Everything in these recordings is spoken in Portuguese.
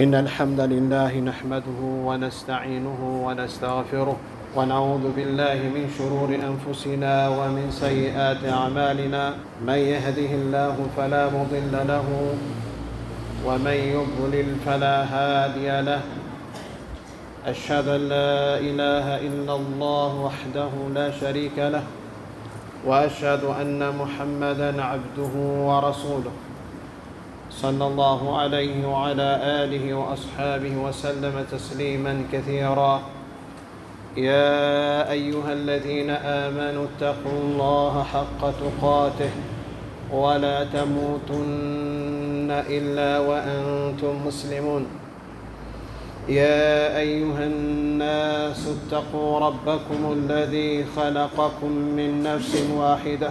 إن الحمد لله نحمده ونستعينه ونستغفره ونعوذ بالله من شرور أنفسنا ومن سيئات أعمالنا. من يهده الله فلا مضل له ومن يضلل فلا هادي له. أشهد أن لا إله إلا الله وحده لا شريك له، وأشهد أن محمدًا عبده ورسوله صلى الله عليه وعلى آله وأصحابه وسلم تسليما كثيرا. يا أيها الذين آمنوا اتقوا الله حق تقاته ولا تموتن إلا وأنتم مسلمون. يا أيها الناس اتقوا ربكم الذي خلقكم من نفس واحدة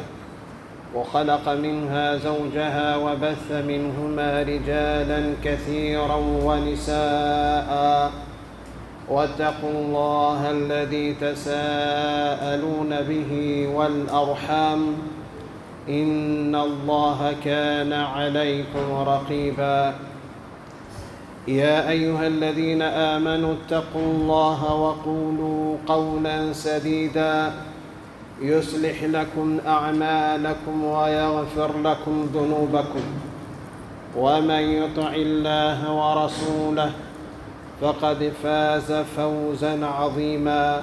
وخلق منها زوجها وبث منهما رجالا كثيرا ونساء، واتقوا الله الذي تساءلون به والأرحام إن الله كان عليكم رقيبا. يا أيها الذين آمنوا اتقوا الله وقولوا قولا سديدا يصلح لكم أعمالكم ويغفر لكم ذنوبكم، ومن يطع الله ورسوله فقد فاز فوزا عظيما.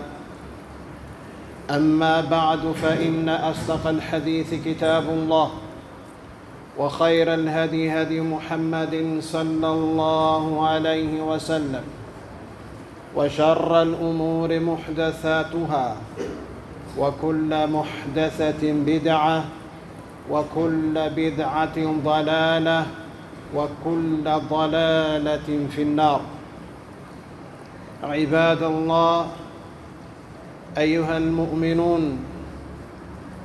أما بعد، فإن أصدق الحديث كتاب الله، وخير الهدي هدي محمد صلى الله عليه وسلم، وشر الأمور محدثاتها، وكل محدثة بدعة، وكل بدعة ضلالة، وكل ضلالة في النار. عباد الله، أيها المؤمنون،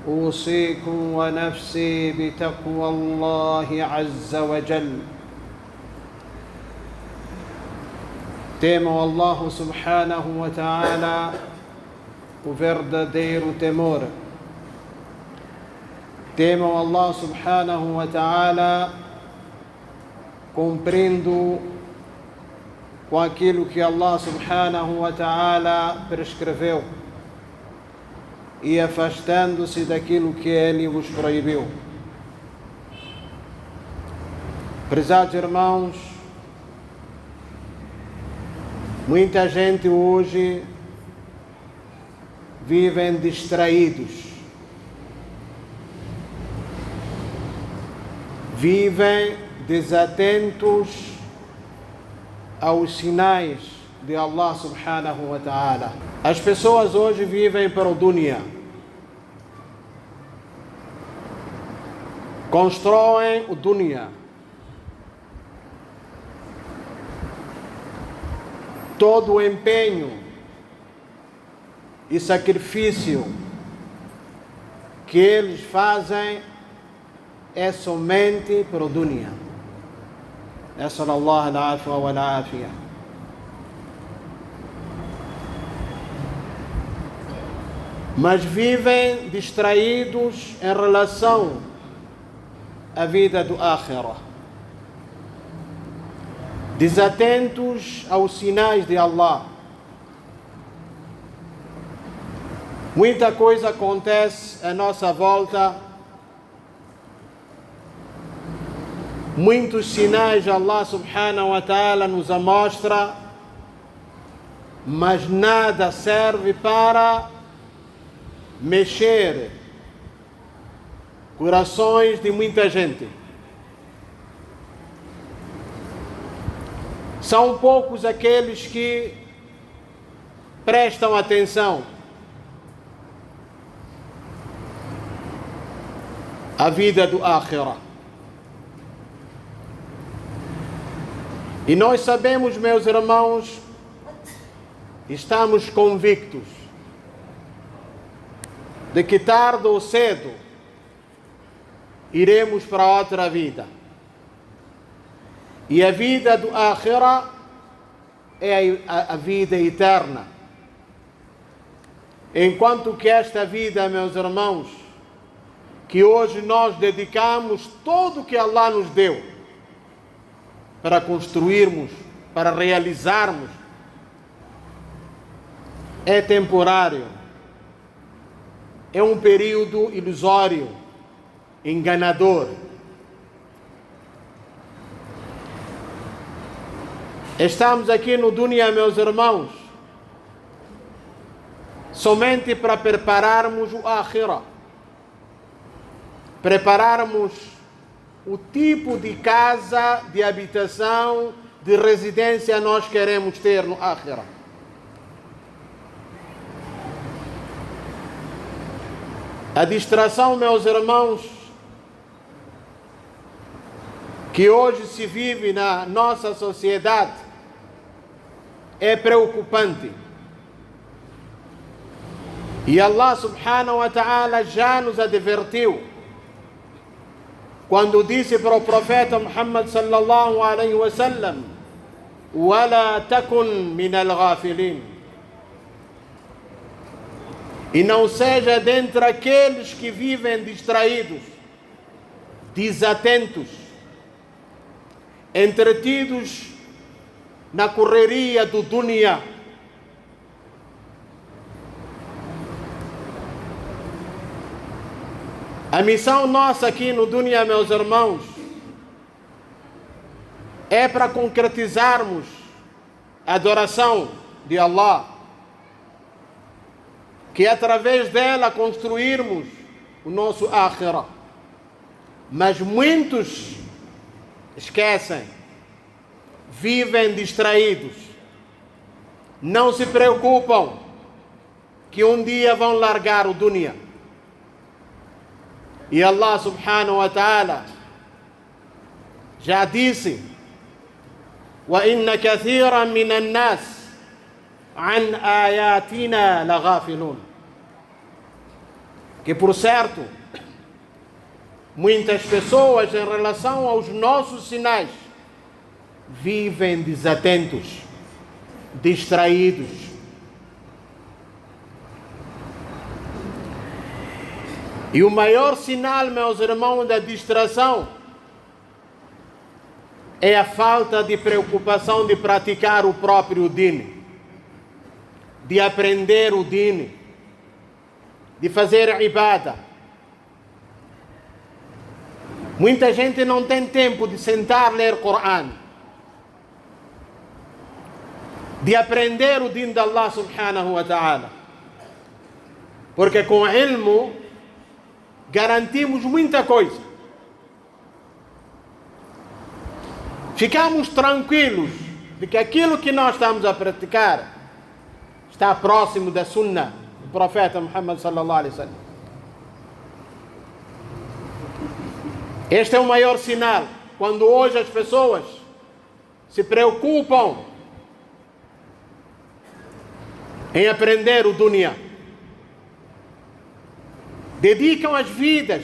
أوصيكم ونفسي بتقوى الله عز وجل. Temam Allahu subhanahu wa ta'ala o verdadeiro temor. Temam Allah subhanahu wa ta'ala cumprindo com aquilo que Allah subhanahu wa ta'ala prescreveu e afastando-se daquilo que Ele vos proibiu. Prezados irmãos, muita gente hoje vivem distraídos, vivem desatentos aos sinais de Allah subhanahu wa ta'ala. As pessoas hoje vivem para o dunya, constroem o dunya, todo o empenho e sacrifício que eles fazem é somente para o dunya. Nas'al Allah al-afwa wal-afiyah. Mas vivem distraídos em relação à vida do Akhirah, desatentos aos sinais de Allah. Muita coisa acontece à nossa volta, muitos sinais Allah subhanahu wa ta'ala nos mostra, mas nada serve para mexer corações de muita gente. São poucos aqueles que prestam atenção à vida do Akhirah. E nós sabemos, meus irmãos, estamos convictos de que tarde ou cedo iremos para outra vida. E a vida do Akhirah é a vida eterna. Enquanto que esta vida, meus irmãos, que hoje nós dedicamos todo o que Allah nos deu para construirmos para realizarmos é temporário, é um período ilusório, enganador. Estamos aqui no Dunya, meus irmãos, somente para prepararmos o Akhirah, prepararmos o tipo de casa, de habitação, de residência nós queremos ter no Akhirah. A distração, meus irmãos, que hoje se vive na nossa sociedade é preocupante. E Allah subhanahu wa ta'ala já nos advertiu quando disse para o profeta Muhammad sallallahu alaihi wasallam: "Wala takun min al-ghafilin", e não seja dentre aqueles que vivem distraídos, desatentos, entretidos na correria do dunya. A missão nossa aqui no dunya, meus irmãos, é para concretizarmos a adoração de Allah, que através dela construirmos o nosso Akhirah. Mas muitos esquecem, vivem distraídos, não se preocupam que um dia vão largar o dunya. E Allah subhanahu wa ta'ala já disse: وَإِنَّ كَثِيرًا مِنَ النَّاسِ عَنْ آيَاتِنَا لَغَافِلُونَ, que por certo muitas pessoas em relação aos nossos sinais vivem desatentos, distraídos. E o maior sinal, meus irmãos, da distração é a falta de preocupação de praticar o próprio Din, de aprender o Din, de fazer ibadah. Muita gente não tem tempo de sentar e ler Coran, de aprender o Din de Allah subhanahu wa ta'ala. Porque com ilmo garantimos muita coisa. Ficamos tranquilos de que aquilo que nós estamos a praticar está próximo da Sunnah do profeta Muhammad sallallahu alaihi wasallam. Este é o maior sinal, quando hoje as pessoas se preocupam em aprender o dunya, dedicam as vidas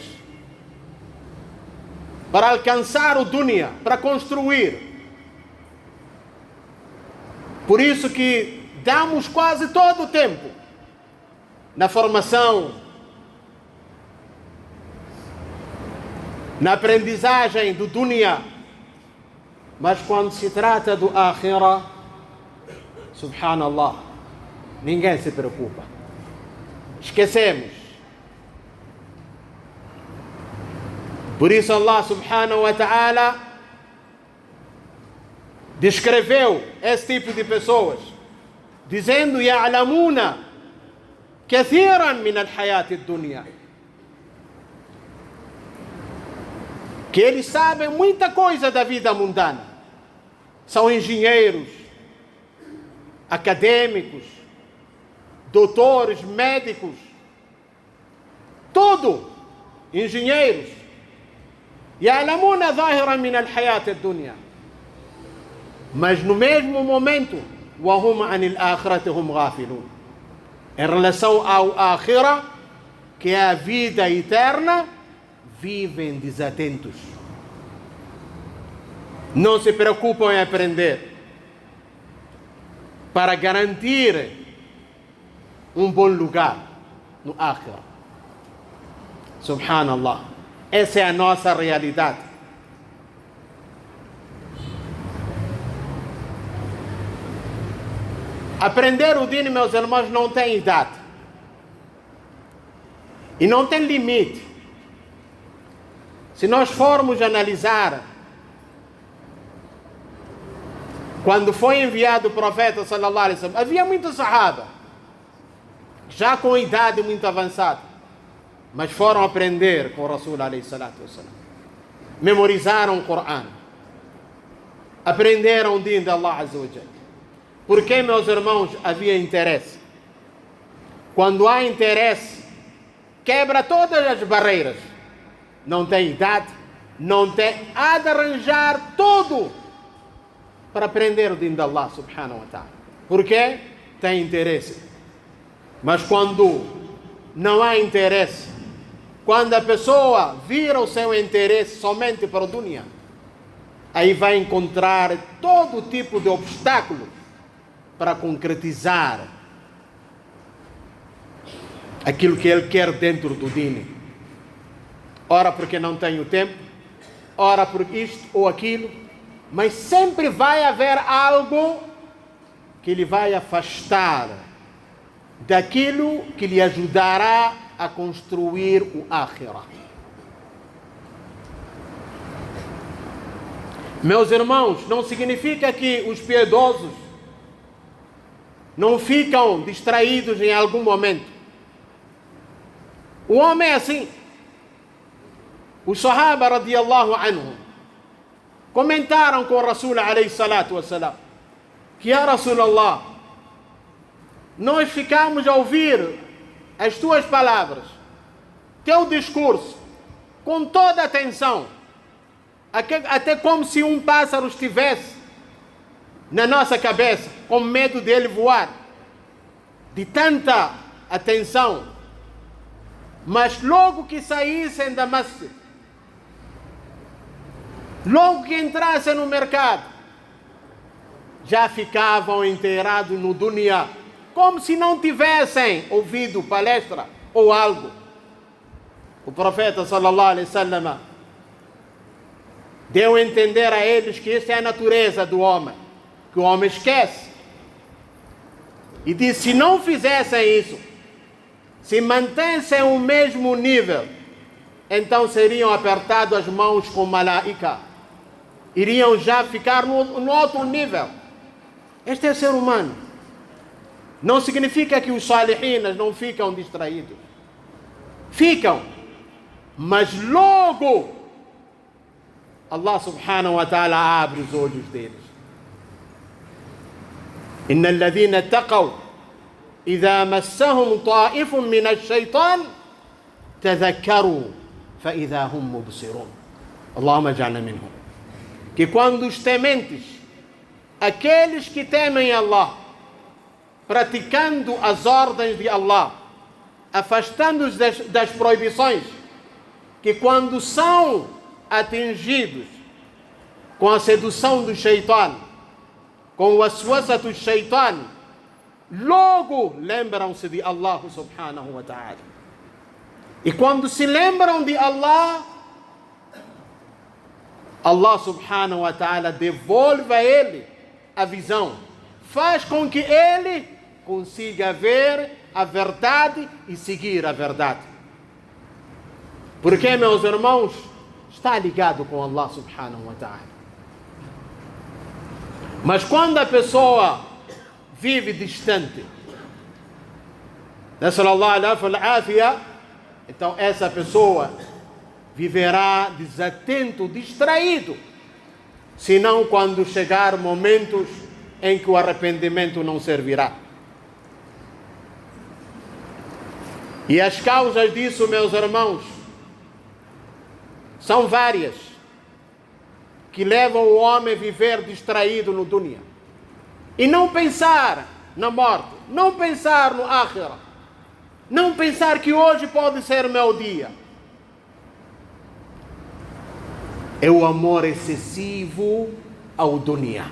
para alcançar o dunya, para construir. Por isso que damos quase todo o tempo na formação, na aprendizagem do dunya. Mas quando se trata do Akhirah, subhanallah, ninguém se preocupa. Esquecemos. Por isso Allah subhanahu wa ta'ala descreveu esse tipo de pessoas, dizendo: يَعْلَمُونَ كَثِيرًا مِنَ الْحَيَاةِ الدُّنْيَا, que eles sabem muita coisa da vida mundana. São engenheiros, acadêmicos, doutores, médicos, tudo, engenheiros. يَعْلَمُونَ ظَاهِرًا مِنَ الْحَيَاةِ الدُّنْيَا, mas no mesmo momento وَهُمْ عَنِ الْآخِرَةِ هُمْ غَافِلُونَ, em relação ao Akhirah, que é a vida eterna, vivem desatentos, não se preocupam em aprender para garantir um bom lugar no Akhirah. Subhanallah, essa é a nossa realidade. Aprender o dino, meus irmãos, não tem idade. E não tem limite. Se nós formos analisar, quando foi enviado o profeta sallallahu alaihi wasallam, havia muitos sahaba, já com idade muito avançada, mas foram aprender com o Rasul alaihi salatu wasallam. Memorizaram o Corão. Aprenderam o dino de Allah azza wa jalla. Porque, meus irmãos, havia interesse. Quando há interesse, quebra todas as barreiras. Não tem idade, não tem... Há de arranjar tudo para aprender o dino de Allah subhanahu wa ta'ala. Porque tem interesse. Mas quando não há interesse, quando a pessoa vira o seu interesse somente para o dunya, aí vai encontrar todo tipo de obstáculo para concretizar aquilo que ele quer dentro do dino. Ora porque não tem o tempo, ora por isto ou aquilo, mas sempre vai haver algo que lhe vai afastar daquilo que lhe ajudará a construir o Akhirah. Meus irmãos, não significa que os piedosos não ficam distraídos em algum momento. O homem é assim. Os Sahaba radiyallahu anhum comentaram com o Rasul alayhi salatu wassalam que, ya Rasulallah, nós ficamos a ouvir as tuas palavras, teu discurso, com toda a atenção, até como se um pássaro estivesse na nossa cabeça, com medo dele voar, de tanta atenção. Mas logo que saíssem da masjid, logo que entrassem no mercado, já ficavam inteirados no dunya, como se não tivessem ouvido palestra ou algo. O profeta sallallahu alaihi wasallam deu a entender a eles que esta é a natureza do homem, que o homem esquece. E disse: se não fizessem isso, se mantessem o mesmo nível, então seriam apertados as mãos com malaika, iriam já ficar no outro nível. Este é o ser humano. Não significa que os salihinas não ficam distraídos. Ficam. Mas logo Allah subhanahu wa ta'ala abre os olhos deles. إن الذين اتقوا إذا مسهم طائف من الشيطان تذكروا فإذا هم مبصرون. اللهم اجعلنا منهم. Que quando os tementes, aqueles que temem Allah, praticando as ordens de Allah, afastando-os das proibições, que quando são atingidos com a sedução do shaitan, com o waswasa do shaitan, logo lembram-se de Allah subhanahu wa ta'ala. E quando se lembram de Allah, Allah subhanahu wa ta'ala devolve a ele a visão, faz com que ele consiga ver a verdade e seguir a verdade. Porque, meus irmãos, está ligado com Allah subhanahu wa ta'ala. Mas quando a pessoa vive distante, então essa pessoa viverá desatento, distraído, senão quando chegar momentos em que o arrependimento não servirá. E as causas disso, meus irmãos, são várias, que levam o homem a viver distraído no dunya e não pensar na morte, não pensar no Akhirah, não pensar que hoje pode ser o meu dia. É o amor excessivo ao dunya.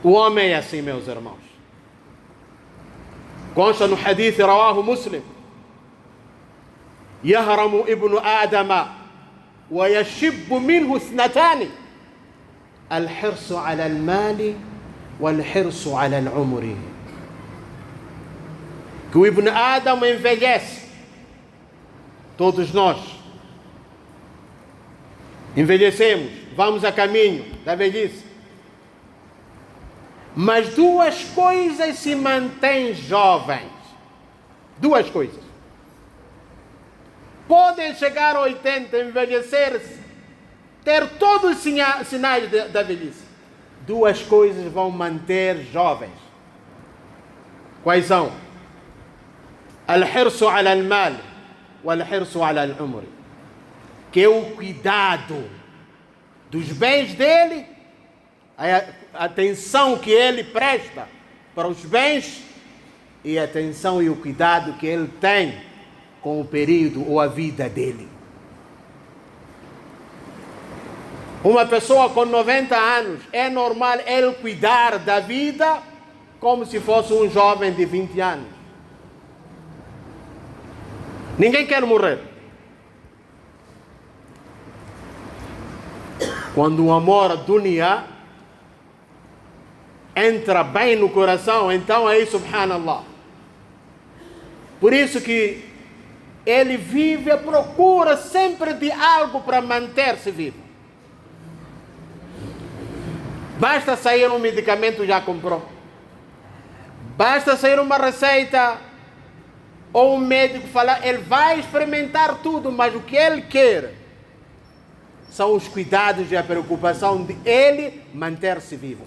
O homem é assim, meus irmãos. Consta no hadith rawahu Muslim: يهرم ابن آدم ويشب منه اثنتان: الحرص على المال والحرص على العمر. Que o Ibn Adam envelhece. Todos nós envelhecemos, vamos a caminho da velhice. Mas duas coisas se mantêm jovens. Duas coisas. Podem chegar a 80, envelhecer-se, ter todos os sinais da velhice. Duas coisas vão manter jovens. Quais são? Al-hirsu ala al-mal wal-hirsu ala al-umr. Que é o cuidado dos bens dele, a atenção que ele presta para os bens e a atenção e o cuidado que ele tem com o período ou a vida dele. Uma pessoa com 90 anos, é normal ele cuidar da vida como se fosse um jovem de 20 anos. Ninguém quer morrer. Quando o amor a dunya entra bem no coração, então aí, subhanallah. Por isso que ele vive à procura sempre de algo para manter-se vivo. Basta sair um medicamento, já comprou. Basta sair uma receita ou um médico falar, ele vai experimentar tudo, mas o que ele quer são os cuidados e a preocupação de ele manter-se vivo.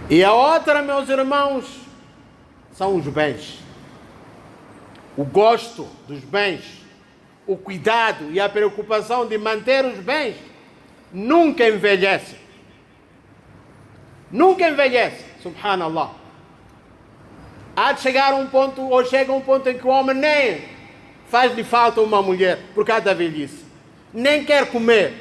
E a outra, meus irmãos, são os bens. O gosto dos bens, o cuidado e a preocupação de manter os bens nunca envelhece. Nunca envelhece, subhanallah. Há de chegar um ponto, ou chega um ponto em que o homem nem faz-lhe falta uma mulher por causa da velhice. Nem quer comer,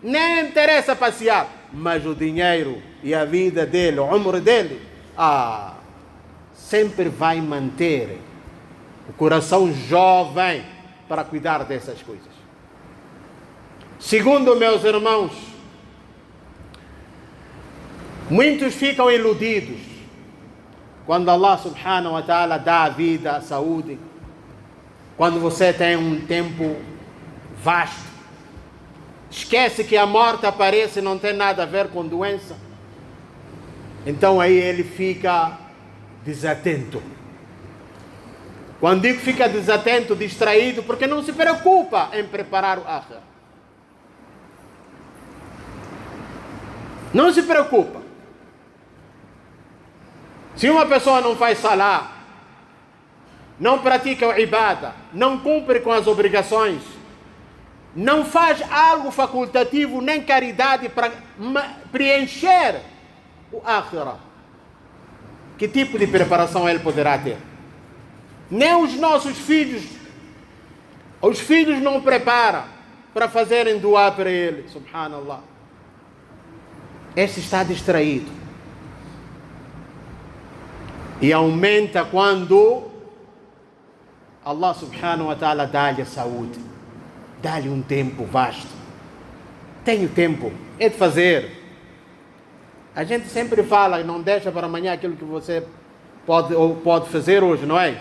nem interessa passear. Mas o dinheiro e a vida dele, o umr dele, sempre vai manter o coração jovem para cuidar dessas coisas. Segundo, meus irmãos, muitos ficam iludidos quando Allah subhanahu wa ta'ala dá a vida, a saúde, quando você tem um tempo vasto. Esquece que a morte aparece e não tem nada a ver com doença. Então aí ele fica desatento. Quando digo fica desatento, distraído, porque não se preocupa em preparar o akhirah. Não se preocupa. Se uma pessoa não faz salá, não pratica o ibadah, não cumpre com as obrigações, não faz algo facultativo nem caridade para preencher o akhirah, que tipo de preparação ele poderá ter? Nem os nossos filhos, os filhos não preparam para fazerem doar para ele, subhanallah. Este está distraído. E aumenta quando Allah subhanahu wa ta'ala dá-lhe a saúde, dá-lhe um tempo vasto. Tenho tempo, é de fazer. A gente sempre fala, não deixa para amanhã aquilo que você pode fazer hoje, não é?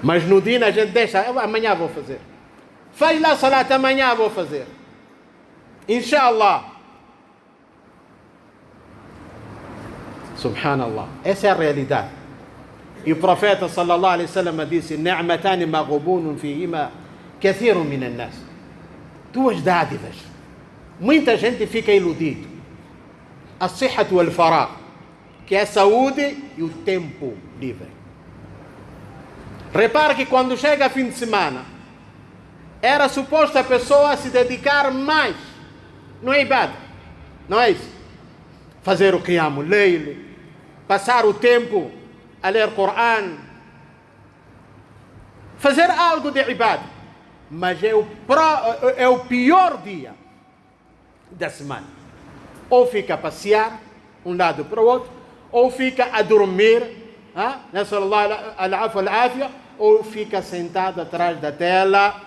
Mas no dia a gente deixa, amanhã vou fazer. Faz lá salat, amanhã vou fazer. Inshallah. Subhanallah. Essa é a realidade. E o profeta sallallahu alaihi wasallam disse: "Ni'matani maghbunun fihima kathirun min an-nas." Duas dádivas. Muita gente fica iludido. A-sihhat wal-faragh, que é a saúde e o tempo livre. Repare que quando chega fim de semana, era suposto a pessoa se dedicar mais no ibadah, não é isso? Fazer o qiyam al-layl, passar o tempo a ler Coran, fazer algo de ibadah. Mas é o pior dia da semana. Ou fica a passear um lado para o outro, ou fica a dormir, ou fica sentado atrás da tela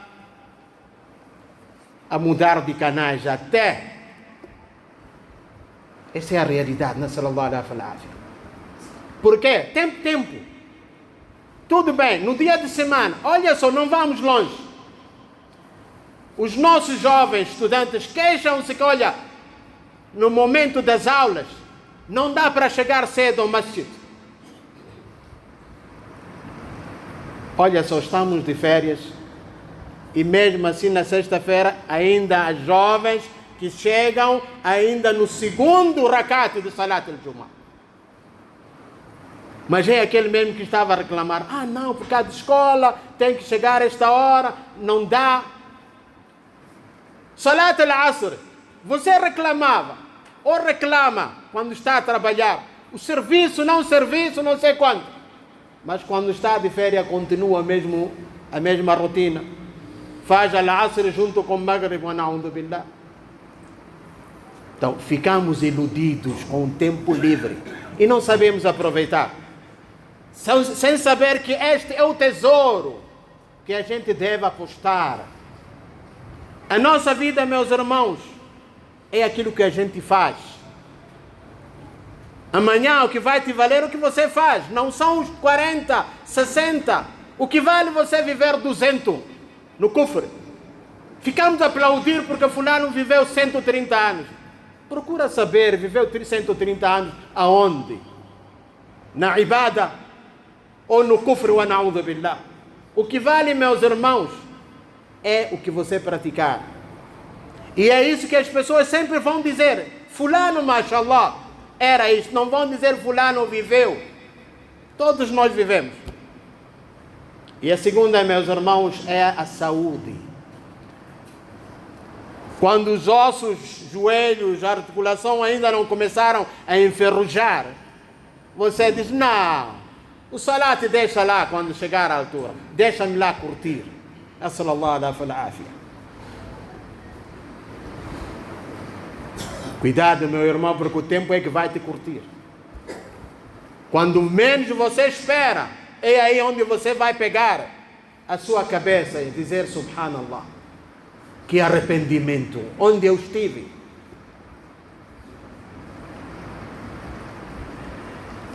a mudar de canais até Essa é a realidade, sallallahu alaihi wa sallam. Por quê? Tempo. Tudo bem, no dia de semana, olha só, não vamos longe. Os nossos jovens estudantes queixam-se que, olha, no momento das aulas, não dá para chegar cedo ao masjid. Olha só, estamos de férias e mesmo assim na sexta-feira ainda há jovens que chegam ainda no segundo rakat de Salat al-Jumu'ah. Mas é aquele mesmo que estava a reclamar, não, por causa de escola, tem que chegar a esta hora, não dá. Salat al-Asr, você reclamava, ou reclama quando está a trabalhar, o serviço, não sei quanto. Mas quando está de férias continua a mesma rotina. Faz al-Asr junto com o Maghrib, wa na'udhu billah. Então, ficamos iludidos com o tempo livre e não sabemos aproveitar. Sem saber que este é o tesouro que a gente deve apostar. A nossa vida, meus irmãos, é aquilo que a gente faz. Amanhã o que vai te valer é o que você faz. Não são os 40, 60. O que vale você viver 200 no kufr. Ficamos a aplaudir porque fulano viveu 130 anos. Procura saber, viveu 130 anos aonde? Na ibada ou no kufr wa na'udhu billah? O que vale, meus irmãos, é o que você praticar. E é isso que as pessoas sempre vão dizer. Fulano, mashallah, era isso. Não vão dizer fulano viveu. Todos nós vivemos. E a segunda, meus irmãos, é a saúde. Quando os ossos, joelhos, a articulação ainda não começaram a enferrujar, você diz, não, o salat deixa lá quando chegar à altura. Deixa-me lá curtir. Sallallahu alaihi wa sallam. Cuidado, meu irmão, porque o tempo é que vai te curtir. Quando menos você espera, é aí onde você vai pegar a sua cabeça e dizer, subhanallah, que arrependimento, onde eu estive.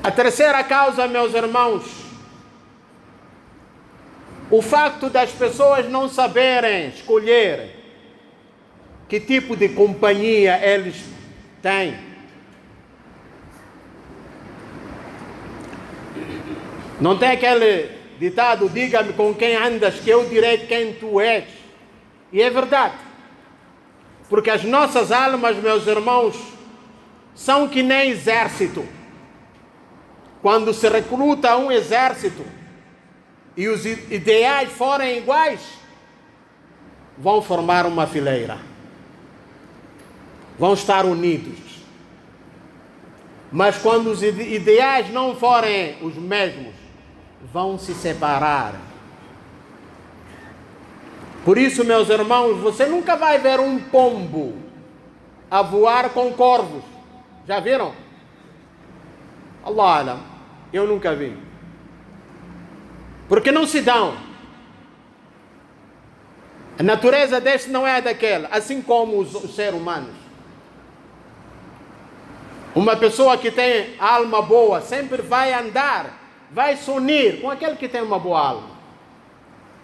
A terceira causa, meus irmãos, o facto das pessoas não saberem escolher que tipo de companhia eles têm. Não tem aquele ditado, diga-me com quem andas, que eu direi quem tu és. E é verdade. Porque as nossas almas, meus irmãos, são que nem exército. Quando se recruta um exército e os ideais forem iguais, vão formar uma fileira. Vão estar unidos. Mas quando os ideais não forem os mesmos, vão se separar. Por isso, meus irmãos, você nunca vai ver um pombo a voar com corvos. Já viram? Allah alam, eu nunca vi. Porque não se dão. A natureza deste não é daquela, assim como os seres humanos. Uma pessoa que tem alma boa sempre vai andar, vai se unir com aquele que tem uma boa alma.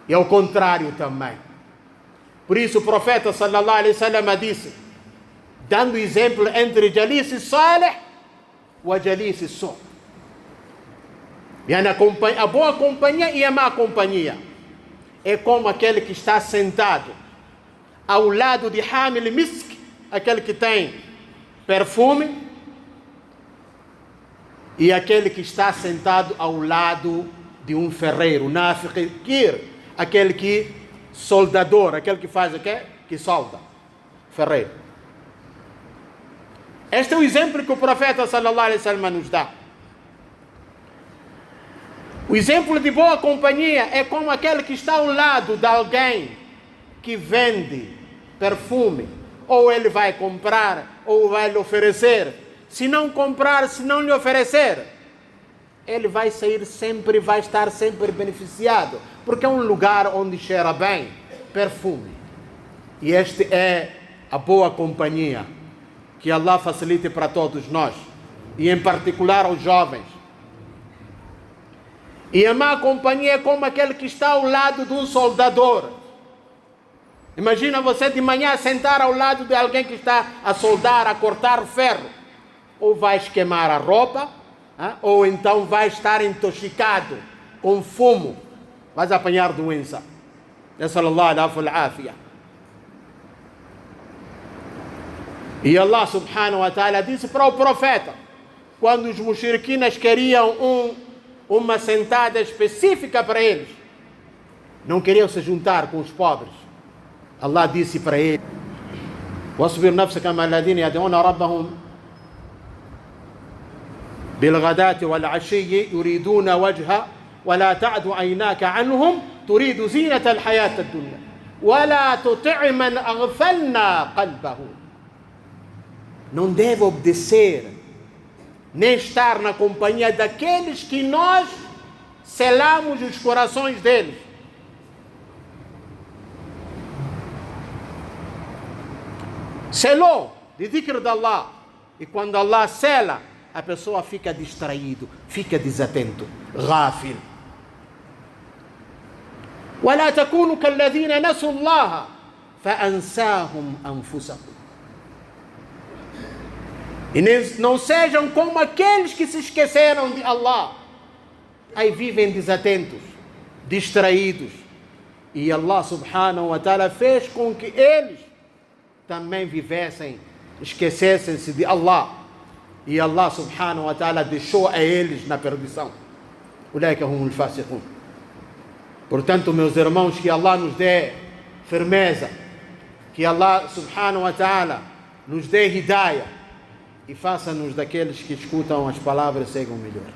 E ao contrário também. Por isso o profeta sallallahu alaihi wasallam disse, dando exemplo entre Jalisi Salih e Jalisi Su. A boa companhia e a má companhia é como aquele que está sentado ao lado de Hamil Misk, aquele que tem perfume, e aquele que está sentado ao lado de um ferreiro, nafiqir, aquele que soldador, aquele que faz o quê? Que solda, ferreiro. Este é o exemplo que o profeta sallallahu alaihi wasallam nos dá. O exemplo de boa companhia é como aquele que está ao lado de alguém que vende perfume, ou ele vai comprar, ou vai lhe oferecer. Se não comprar, se não lhe oferecer, ele vai sair sempre, vai estar sempre beneficiado, porque é um lugar onde cheira bem, perfume. E este é a boa companhia. que Allah facilite para todos nós, e em particular aos jovens. E a má companhia é como aquele que está ao lado de um soldador. Imagina você de manhã sentar ao lado de alguém que está a soldar, a cortar ferro. Ou vais queimar a roupa, ou então vais estar intoxicado com fumo. Vais apanhar doença. Nassallallahu al-afia. E Allah subhanahu wa ta'ala disse para o profeta, quando os mushriquinas queriam uma sentada específica para eles, não queriam se juntar com os pobres, Allah disse para ele: واصبر نفسك مع الذين يدعون ربهم بالغداة والعشي يريدون وجهه ولا تعد عيناك عنهم تريد زينة الحياة الدنيا ولا تطع من أغفلنا قلبه. Não deve obedecer, nem estar na companhia daqueles que nós selamos os corações deles. Selou de dhikr de Allah. E quando Allah sela, a pessoa fica distraído, fica desatento. Ghafil. ولا تكونوا كالذين نسوا الله فأنساهم أنفسهم. E não sejam como aqueles que se esqueceram de Allah. Aí vivem desatentos, distraídos. E Allah subhanahu wa ta'ala fez com que eles também vivessem, esquecessem-se de Allah. E Allah subhanahu wa ta'ala deixou a eles na perdição. Ulaika humul fasiqun. Portanto, meus irmãos, que Allah nos dê firmeza, que Allah subhanahu wa ta'ala nos dê hidayah e faça-nos daqueles que escutam as palavras e seguem melhor.